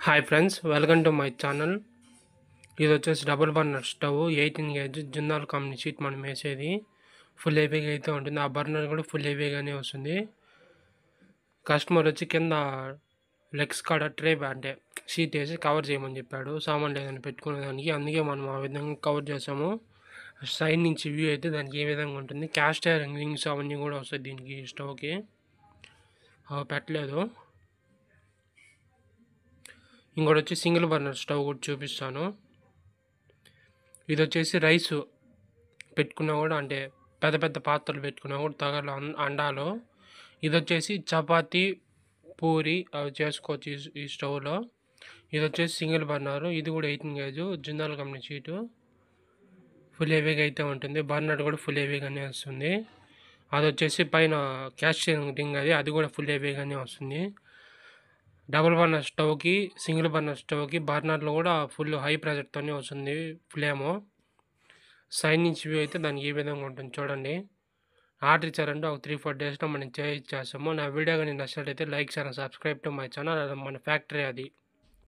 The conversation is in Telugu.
Hi friends, welcome to my channel. ఇది వచ్చేసి double burner stove 18 gauge Jindal company sheet మనం వేసేది. ఫుల్ హెవీగా అయితే ఉంటుంది. ఆ బర్నర్ కూడా ఫుల్ హెవీగానే వస్తుంది. కస్టమర్ వచ్చి కింద లెగ్స్ కాడ ట్రే అంటే షీట్ వేసి కవర్ చేయమని చెప్పాడు, సామాన్లు ఏదైనా పెట్టుకునేదానికి. అందుకే మనం ఆ విధంగా కవర్ చేసాము. సైడ్ నుంచి వ్యూ అయితే దానికి ఏ విధంగా ఉంటుంది. క్యాస్ట్ ఐరన్ రింగ్స్ అవన్నీ కూడా వస్తాయి దీనికి, స్టవ్కి. అవి పెట్టలేదు. ఇంకోటి వచ్చి సింగిల్ బర్నర్ స్టవ్ కూడా చూపిస్తాను. ఇది వచ్చేసి రైస్ పెట్టుకున్నా కూడా, అంటే పెద్ద పెద్ద పాత్రలు పెట్టుకున్నా కూడా తగల అండాలో. ఇది వచ్చేసి చపాతీ, పూరి అవి చేసుకోవచ్చు ఈ స్టవ్లో. ఇది వచ్చేసి సింగిల్ బర్నర్. ఇది కూడా 18 gauge Jindal company sheet. Full హెవీగా అయితే ఉంటుంది. బర్నర్ కూడా ఫుల్ హెవీగానే వస్తుంది. అది వచ్చేసి పైన క్యాస్ట్ రింగ్ అది కూడా ఫుల్ హెవీగానే వస్తుంది. డబుల్ బర్నర్ స్టవ్కి సింగిల్ బర్నర్ స్టవ్కి బర్నర్లో కూడా ఫుల్ హై ప్రెషర్తోనే వస్తుంది ఫ్లేము. సైడ్ నుంచి వ్యూ అయితే దానికి ఈ విధంగా ఉంటుంది చూడండి. ఆర్డర్ ఇచ్చారంటే ఒక 3-4 డేస్లో మనం చేస్తాము. నా వీడియో కానీ నచ్చినట్లయితే like, share, subscribe to my channel. మన ఫ్యాక్టరీ అది.